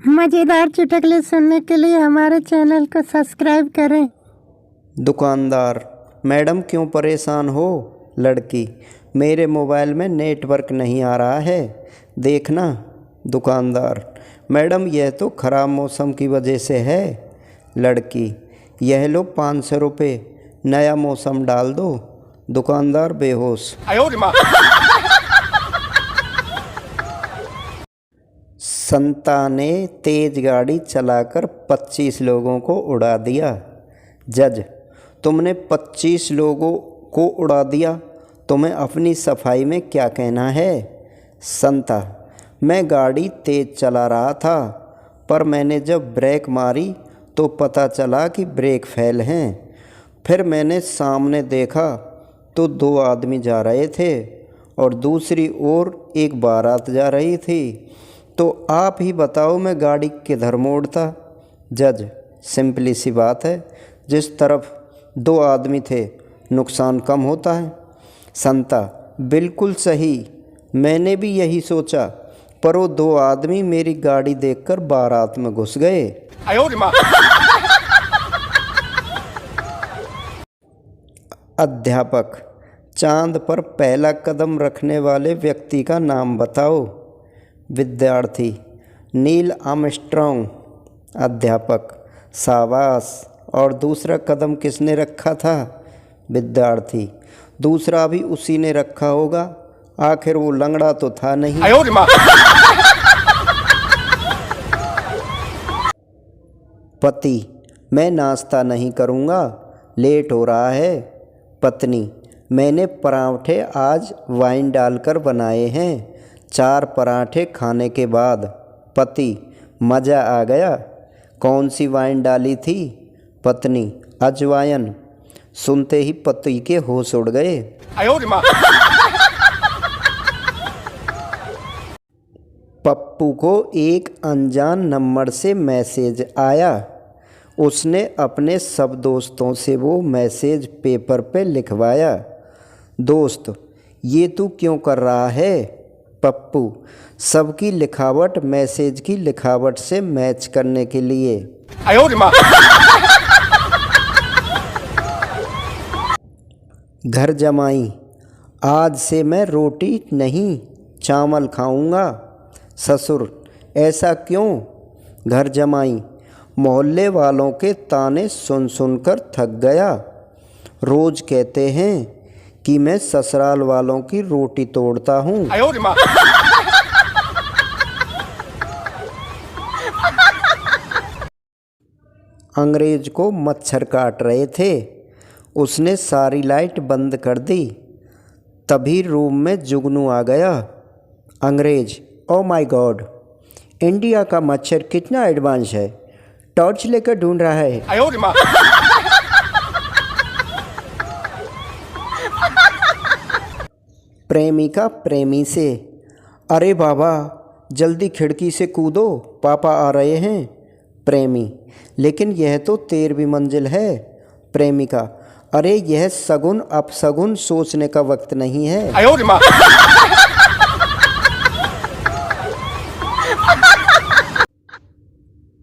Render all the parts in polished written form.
मज़ेदार चुटकुले सुनने के लिए हमारे चैनल को सब्सक्राइब करें। दुकानदार, मैडम क्यों परेशान हो? लड़की, मेरे मोबाइल में नेटवर्क नहीं आ रहा है, देखना। दुकानदार, मैडम यह तो ख़राब मौसम की वजह से है। लड़की, यह लो 500 रुपये, नया मौसम डाल दो। दुकानदार बेहोश। संता ने तेज गाड़ी चलाकर 25 लोगों को उड़ा दिया। जज, तुमने 25 लोगों को उड़ा दिया, तुम्हें अपनी सफाई में क्या कहना है? संता, मैं गाड़ी तेज चला रहा था, पर मैंने जब ब्रेक मारी तो पता चला कि ब्रेक फेल हैं। फिर मैंने सामने देखा तो 2 आदमी जा रहे थे और दूसरी ओर एक बारात जा रही थी। तो आप ही बताओ मैं गाड़ी किधर मोड़ता? जज, सिंपली सी बात है, जिस तरफ 2 आदमी थे नुकसान कम होता है। संता, बिल्कुल सही, मैंने भी यही सोचा, पर वो 2 आदमी मेरी गाड़ी देखकर बारात में घुस गए। अध्यापक, चांद पर पहला कदम रखने वाले व्यक्ति का नाम बताओ। विद्यार्थी, नील आर्मस्ट्रांग। अध्यापक, शाबाश, और दूसरा कदम किसने रखा था? विद्यार्थी, दूसरा भी उसी ने रखा होगा, आखिर वो लंगड़ा तो था नहीं। पति, मैं नाश्ता नहीं करूँगा, लेट हो रहा है। पत्नी, मैंने पराठे आज वाइन डालकर बनाए हैं, 4 पराठे खाने के बाद। पति, मज़ा आ गया, कौन सी वाइन डाली थी? पत्नी, अजवाइन। सुनते ही पति के होश उड़ गए। पप्पू को एक अनजान नंबर से मैसेज आया। उसने अपने सब दोस्तों से वो मैसेज पेपर पे लिखवाया। दोस्त, ये तू क्यों कर रहा है? पप्पू, सबकी लिखावट मैसेज की लिखावट से मैच करने के लिए। घर जमाई, आज से मैं रोटी नहीं चावल खाऊंगा। ससुर, ऐसा क्यों? घर जमाई, मोहल्ले वालों के ताने सुन सुनकर थक गया। रोज कहते हैं कि मैं ससुराल वालों की रोटी तोड़ता हूँ। अंग्रेज को मच्छर काट रहे थे, उसने सारी लाइट बंद कर दी। तभी रूम में जुगनू आ गया। अंग्रेज, ओ माय गॉड, इंडिया का मच्छर कितना एडवांस है, टॉर्च लेकर ढूंढ रहा है। प्रेमिका प्रेमी से, अरे बाबा जल्दी खिड़की से कूदो, पापा आ रहे हैं। प्रेमी, लेकिन यह तो 13वीं मंजिल है। प्रेमिका, अरे यह सगुन अपसगुन सोचने का वक्त नहीं है।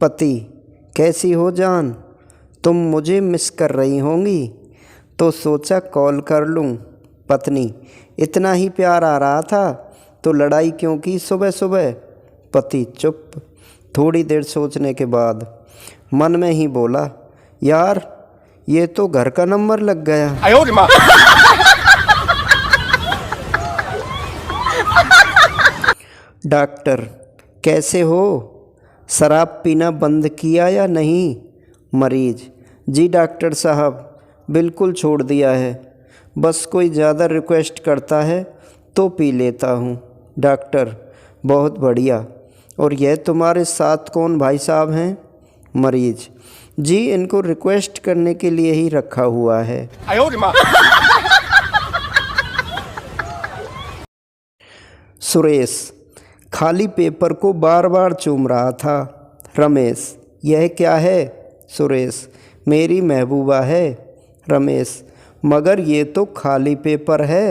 पति, कैसी हो जान, तुम मुझे मिस कर रही होंगी, तो सोचा कॉल कर लूं। पत्नी, इतना ही प्यार आ रहा था तो लड़ाई क्यों की सुबह सुबह? पति चुप। थोड़ी देर सोचने के बाद मन में ही बोला, यार ये तो घर का नंबर लग गया। डॉक्टर, कैसे हो? शराब पीना बंद किया या नहीं? मरीज, जी डॉक्टर साहब, बिल्कुल छोड़ दिया है, बस कोई ज़्यादा रिक्वेस्ट करता है तो पी लेता हूँ। डॉक्टर, बहुत बढ़िया, और यह तुम्हारे साथ कौन भाई साहब हैं? मरीज, जी इनको रिक्वेस्ट करने के लिए ही रखा हुआ है। सुरेश, खाली पेपर को बार बार चूम रहा था। रमेश, यह क्या है? सुरेश, मेरी महबूबा है। रमेश, मगर ये तो खाली पेपर है।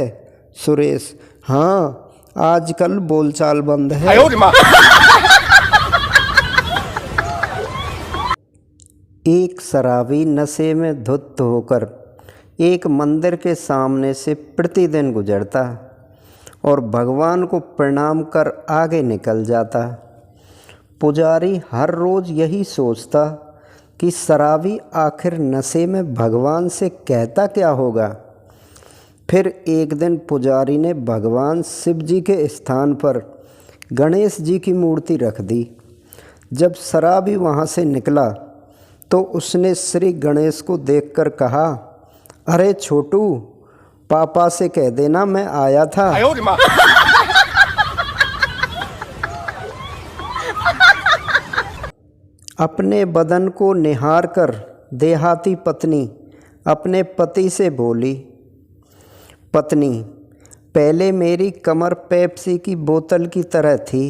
सुरेश, हाँ, आजकल बोलचाल बंद है। एक शराबी नशे में धुत होकर एक मंदिर के सामने से प्रतिदिन गुजरता और भगवान को प्रणाम कर आगे निकल जाता। पुजारी हर रोज़ यही सोचता कि शराबी आखिर नशे में भगवान से कहता क्या होगा। फिर एक दिन पुजारी ने भगवान शिव जी के स्थान पर गणेश जी की मूर्ति रख दी। जब शराबी वहाँ से निकला तो उसने श्री गणेश को देखकर कहा, अरे छोटू, पापा से कह देना मैं आया था। अपने बदन को निहार कर देहाती पत्नी अपने पति से बोली, पत्नी, पहले मेरी कमर पेप्सी की बोतल की तरह थी,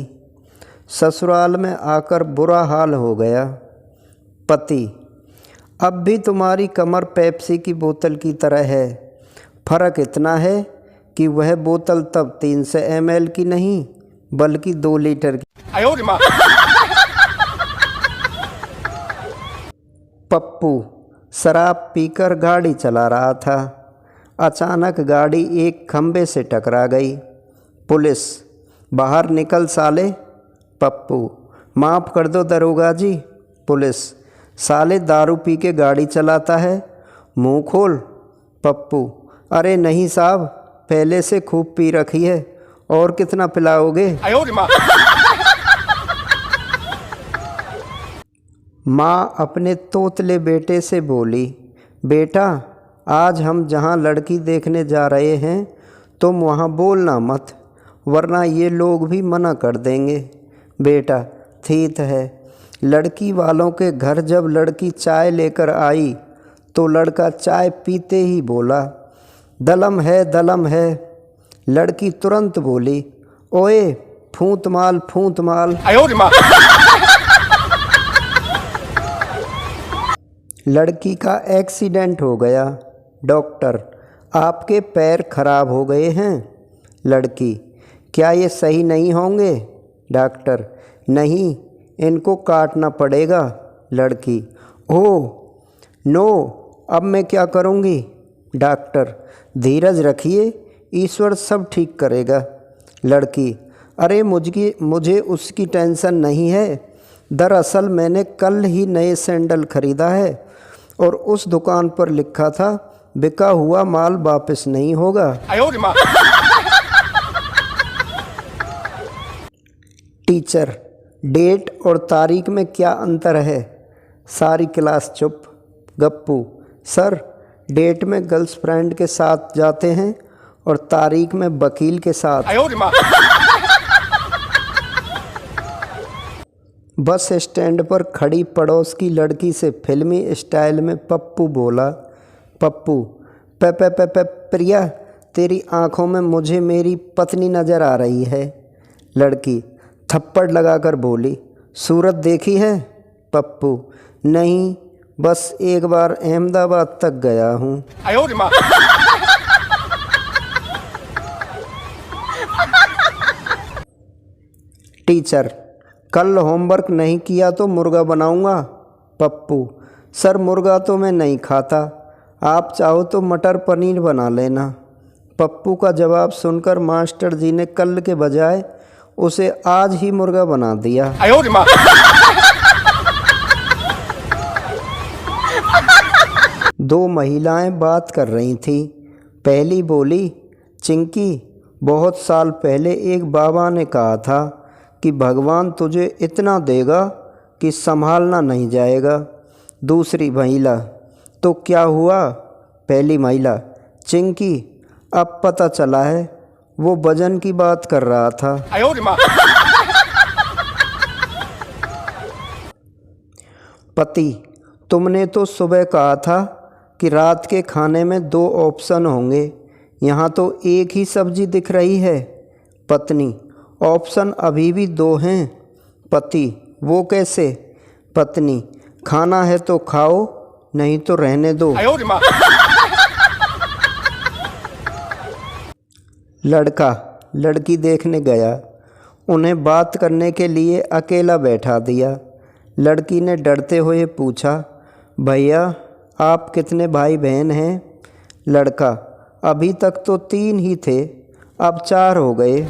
ससुराल में आकर बुरा हाल हो गया। पति, अब भी तुम्हारी कमर पेप्सी की बोतल की तरह है, फ़र्क इतना है कि वह बोतल तब 300 ml की नहीं बल्कि 2 लीटर की। पप्पू शराब पीकर गाड़ी चला रहा था। अचानक गाड़ी एक खंबे से टकरा गई। पुलिस, बाहर निकल साले। पप्पू, माफ़ कर दो दरोगा जी। पुलिस, साले दारू पी के गाड़ी चलाता है, मुंह खोल। पप्पू, अरे नहीं साहब, पहले से खूब पी रखी है, और कितना पिलाओगे। माँ अपने तोतले बेटे से बोली, बेटा, आज हम जहाँ लड़की देखने जा रहे हैं तुम वहाँ बोलना मत, वरना ये लोग भी मना कर देंगे। बेटा, ठीक है। लड़की वालों के घर जब लड़की चाय लेकर आई तो लड़का चाय पीते ही बोला, दलम है, दलम है। लड़की तुरंत बोली, ओए फूंत माल, फूंत माल। लड़की का एक्सीडेंट हो गया। डॉक्टर, आपके पैर खराब हो गए हैं। लड़की, क्या ये सही नहीं होंगे। डॉक्टर, नहीं, इनको काटना पड़ेगा। लड़की, ओह नो, अब मैं क्या करूँगी। डॉक्टर, धीरज रखिए, ईश्वर सब ठीक करेगा। लड़की, अरे मुझे उसकी टेंशन नहीं है। दरअसल मैंने कल ही नए सैंडल खरीदा है और उस दुकान पर लिखा था बिका हुआ माल वापस नहीं होगा। टीचर, डेट और तारीख में क्या अंतर है। सारी क्लास चुप। गप्पू, सर, डेट में गर्लफ्रेंड के साथ जाते हैं और तारीख में वकील के साथ। बस स्टैंड पर खड़ी पड़ोस की लड़की से फिल्मी स्टाइल में पप्पू बोला, पप्पू, प्रिया, तेरी आंखों में मुझे मेरी पत्नी नज़र आ रही है। लड़की थप्पड़ लगाकर बोली, सूरत देखी है। पप्पू, नहीं, बस एक बार अहमदाबाद तक गया हूँ। टीचर, कल होमवर्क नहीं किया तो मुर्गा बनाऊंगा। पप्पू, सर, मुर्गा तो मैं नहीं खाता, आप चाहो तो मटर पनीर बना लेना। पप्पू का जवाब सुनकर मास्टर जी ने कल के बजाय उसे आज ही मुर्गा बना दिया। दो महिलाएं बात कर रही थीं। पहली बोली, चिंकी, बहुत साल पहले एक बाबा ने कहा था कि भगवान तुझे इतना देगा कि संभालना नहीं जाएगा। दूसरी महिला, तो क्या हुआ। पहली महिला, चिंकी, अब पता चला है, वो वजन की बात कर रहा था। पति, तुमने तो सुबह कहा था कि रात के खाने में 2 ऑप्शन होंगे, यहाँ तो एक ही सब्जी दिख रही है। पत्नी, ऑप्शन अभी भी 2 हैं। पति, वो कैसे। पत्नी, खाना है तो खाओ, नहीं तो रहने दो। लड़का लड़की देखने गया, उन्हें बात करने के लिए अकेला बैठा दिया। लड़की ने डरते हुए पूछा, भैया आप कितने भाई बहन हैं? लड़का, अभी तक तो 3 ही थे, अब 4 हो गए।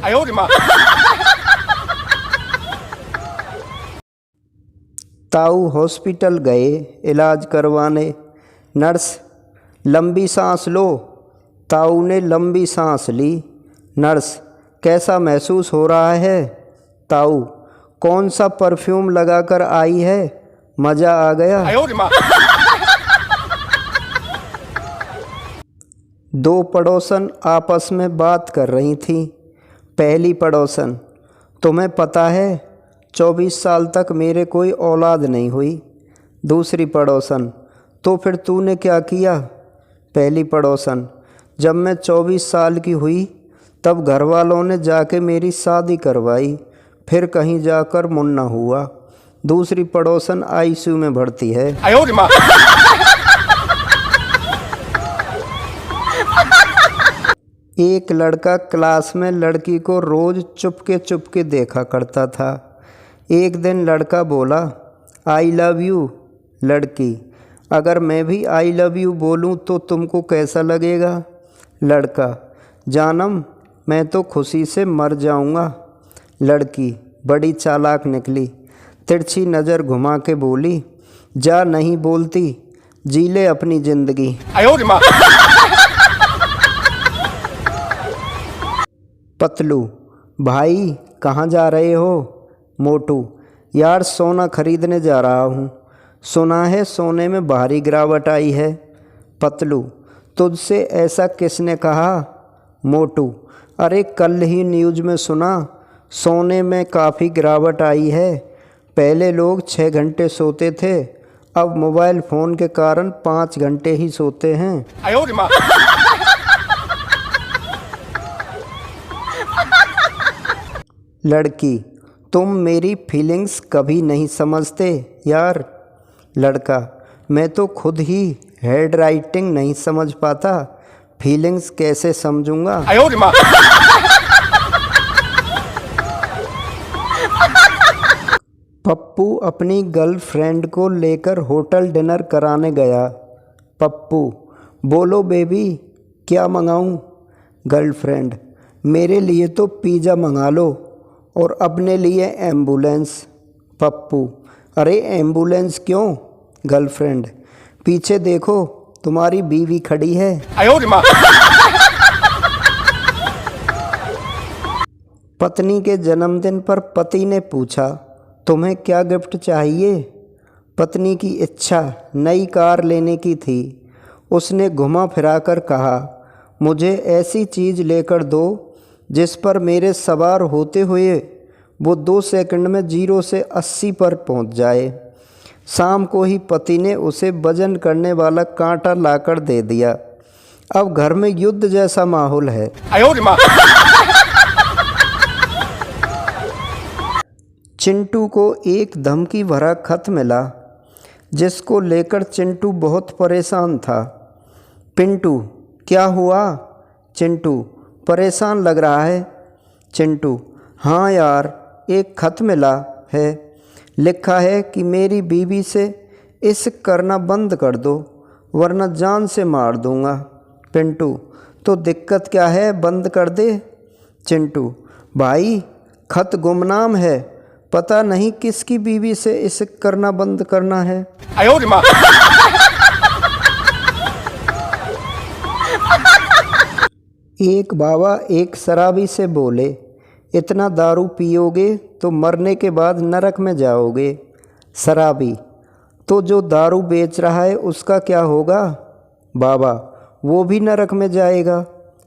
ताऊ हॉस्पिटल गए इलाज करवाने। नर्स, लंबी सांस लो। ताऊ ने लंबी सांस ली। नर्स, कैसा महसूस हो रहा है? ताऊ, कौन सा परफ्यूम लगाकर आई है? मज़ा आ गया। 2 पड़ोसन आपस में बात कर रही थीं। पहली पड़ोसन, तुम्हें पता है 24 साल तक मेरे कोई औलाद नहीं हुई। दूसरी पड़ोसन, तो फिर तूने क्या किया? पहली पड़ोसन, जब मैं 24 साल की हुई तब घर वालों ने जाके मेरी शादी करवाई, फिर कहीं जाकर मुन्ना हुआ। दूसरी पड़ोसन आईसीयू में भर्ती है। एक लड़का क्लास में लड़की को रोज चुपके चुपके देखा करता था। एक दिन लड़का बोला, आई लव यू। लड़की, अगर मैं भी आई लव यू बोलूं तो तुमको कैसा लगेगा? लड़का, जानम मैं तो खुशी से मर जाऊंगा। लड़की बड़ी चालाक निकली, तिरछी नज़र घुमा के बोली, जा नहीं बोलती, जी ले अपनी जिंदगी। पतलू, भाई कहाँ जा रहे हो? मोटू, यार सोना खरीदने जा रहा हूँ, सुना है सोने में भारी गिरावट आई है। पतलू, तुझसे ऐसा किसने कहा? मोटू, अरे कल ही न्यूज़ में सुना, सोने में काफ़ी गिरावट आई है। पहले लोग 6 घंटे सोते थे, अब मोबाइल फ़ोन के कारण 5 घंटे ही सोते हैं। लड़की, तुम मेरी फीलिंग्स कभी नहीं समझते यार। लड़का, मैं तो खुद ही हेड राइटिंग नहीं समझ पाता, फीलिंग्स कैसे समझूंगा? पप्पू अपनी गर्लफ्रेंड को लेकर होटल डिनर कराने गया। पप्पू, बोलो बेबी क्या मंगाऊं? गर्लफ्रेंड, मेरे लिए तो पिज़्ज़ा मंगा लो और अपने लिए एम्बुलेंस। पप्पू, अरे एम्बुलेंस क्यों? गर्लफ्रेंड, पीछे देखो तुम्हारी बीवी खड़ी है। पत्नी के जन्मदिन पर पति ने पूछा, तुम्हें क्या गिफ्ट चाहिए? पत्नी की इच्छा नई कार लेने की थी। उसने घुमा फिराकर कहा, मुझे ऐसी चीज़ लेकर दो जिस पर मेरे सवार होते हुए वो 2 सेकंड में 0 से 80 पर पहुंच जाए। शाम को ही पति ने उसे वजन करने वाला कांटा लाकर दे दिया। अब घर में युद्ध जैसा माहौल है। चिंटू को एक धमकी भरा खत मिला जिसको लेकर चिंटू बहुत परेशान था। पिंटू, क्या हुआ? चिंटू, परेशान लग रहा है। चिंटू, हाँ यार, एक खत मिला है, लिखा है कि मेरी बीवी से इश्क करना बंद कर दो वरना जान से मार दूंगा। पिंटू, तो दिक्कत क्या है, बंद कर दे। चिंटू, भाई खत गुमनाम है, पता नहीं किसकी बीवी से इश्क करना बंद करना है। एक बाबा एक शराबी से बोले, इतना दारू पियोगे तो मरने के बाद नरक में जाओगे। शराबी, तो जो दारू बेच रहा है उसका क्या होगा? बाबा, वो भी नरक में जाएगा।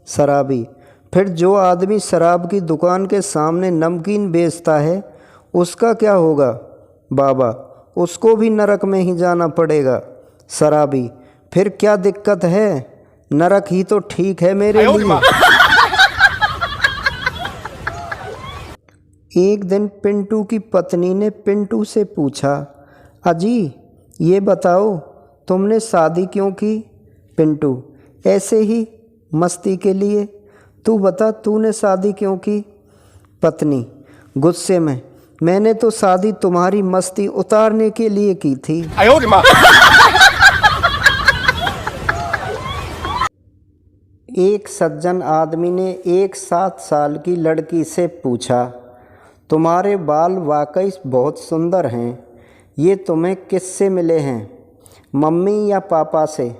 शराबी, फिर जो आदमी शराब की दुकान के सामने नमकीन बेचता है उसका क्या होगा? बाबा, उसको भी नरक में ही जाना पड़ेगा। शराबी, फिर क्या दिक्कत है, नरक ही तो ठीक है मेरे लिए। एक दिन पिंटू की पत्नी ने पिंटू से पूछा, अजी ये बताओ तुमने शादी क्यों की? पिंटू, ऐसे ही मस्ती के लिए। तू बता तूने शादी क्यों की? पत्नी गुस्से में, मैंने तो शादी तुम्हारी मस्ती उतारने के लिए की थी। एक सज्जन आदमी ने एक 7 साल की लड़की से पूछा, तुम्हारे बाल वाकई बहुत सुंदर हैं, ये तुम्हें किससे मिले हैं, मम्मी या पापा से?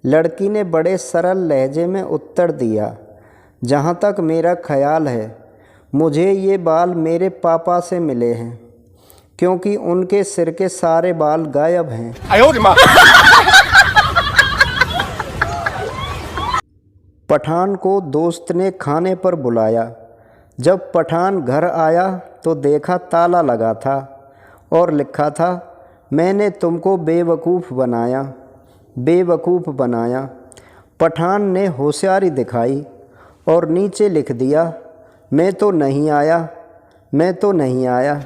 लड़की ने बड़े सरल लहजे में उत्तर दिया, जहाँ तक मेरा ख्याल है मुझे ये बाल मेरे पापा से मिले हैं, क्योंकि उनके सिर के सारे बाल गायब हैं। पठान को दोस्त ने खाने पर बुलाया। जब पठान घर आया तो देखा ताला लगा था और लिखा था, मैंने तुमको बेवकूफ़ बनाया, बेवकूफ़ बनाया। पठान ने होशियारी दिखाई और नीचे लिख दिया, मैं तो नहीं आया, मैं तो नहीं आया।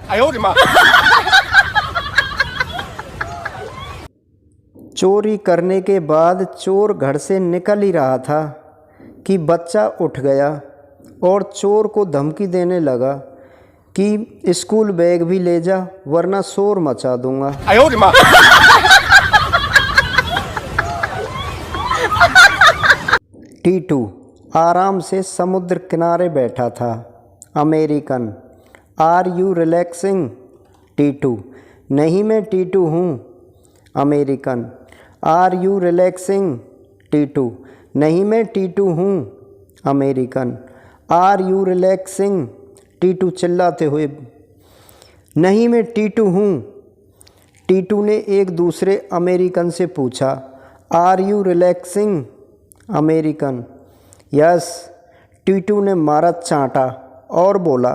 चोरी करने के बाद चोर घर से निकल ही रहा था कि बच्चा उठ गया और चोर को धमकी देने लगा कि स्कूल बैग भी ले जा वरना शोर मचा दूंगा। टीटू आराम से समुद्र किनारे बैठा था। American, are you relaxing? Titu, नहीं मैं टीटू हूँ। American, are you relaxing? Titu, नहीं मैं टीटू हूँ। American, are you relaxing? Titu चिल्लाते हुए, नहीं मैं टीटू हूँ। टीटू ने एक दूसरे अमेरिकन से पूछा, are you relaxing? American, yes. Titu ने मारा चांटा और बोला,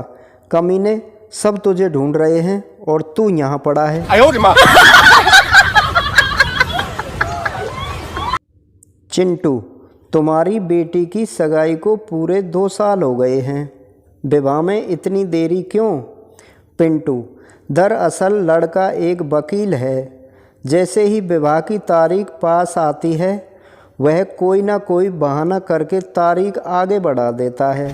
कमीने, सब तुझे ढूंढ रहे हैं और तू यहाँ पड़ा है। चिंटू, तुम्हारी बेटी की सगाई को पूरे 2 साल हो गए हैं, विवाह में इतनी देरी क्यों? पिंटू, दरअसल लड़का एक वकील है, जैसे ही विवाह की तारीख पास आती है वह कोई ना कोई बहाना करके तारीख आगे बढ़ा देता है।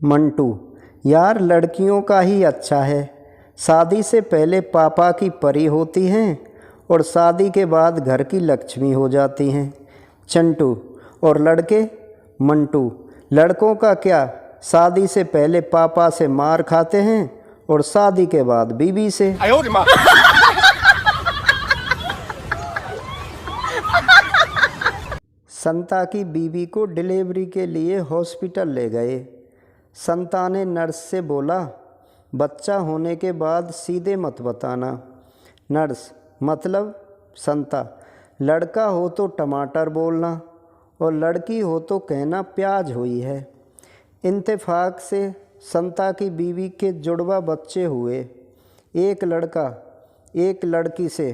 मंटू, यार लड़कियों का ही अच्छा है, शादी से पहले पापा की परी होती हैं और शादी के बाद घर की लक्ष्मी हो जाती हैं। चंटू, और लड़के? मंटू, लड़कों का क्या, शादी से पहले पापा से मार खाते हैं और शादी के बाद बीवी से। संता की बीवी को डिलीवरी के लिए हॉस्पिटल ले गए। संता ने नर्स से बोला, बच्चा होने के बाद सीधे मत बताना। नर्स, मतलब? संता, लड़का हो तो टमाटर बोलना और लड़की हो तो कहना प्याज हुई है। इत्तेफाक से संता की बीवी के जुड़वा बच्चे हुए, एक लड़का एक लड़की से।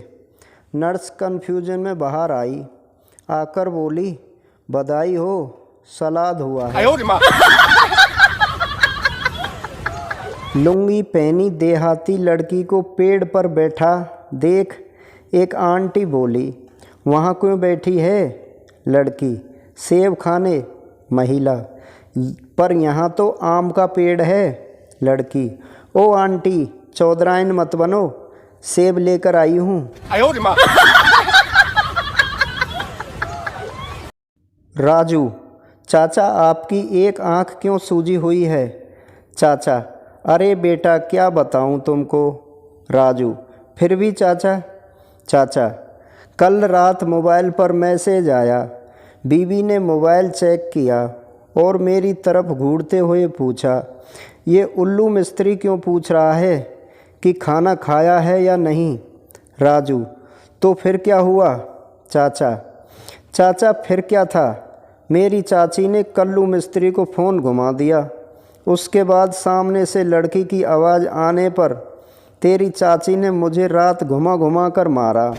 नर्स कन्फ्यूजन में बाहर आई, आकर बोली, बधाई हो, सलाद हुआ है। लुंगी पहनी देहाती लड़की को पेड़ पर बैठा देख एक आंटी बोली, वहाँ क्यों बैठी है? लड़की, सेब खाने। महिला, पर यहाँ तो आम का पेड़ है। लड़की, ओ आंटी, चौधराइन मत बनो, सेब लेकर आई हूँ। राजू, चाचा आपकी एक आँख क्यों सूजी हुई है? चाचा, अरे बेटा क्या बताऊँ तुमको। राजू, फिर भी चाचा। चाचा, कल रात मोबाइल पर मैसेज आया, बीवी ने मोबाइल चेक किया और मेरी तरफ घूरते हुए पूछा, ये उल्लू मिस्त्री क्यों पूछ रहा है कि खाना खाया है या नहीं? राजू, तो फिर क्या हुआ? चाचा, चाचा फिर क्या था, मेरी चाची ने कल्लू मिस्त्री को फ़ोन घुमा दिया। उसके बाद सामने से लड़की की आवाज़ आने पर तेरी चाची ने मुझे रात घुमा घुमा कर मारा।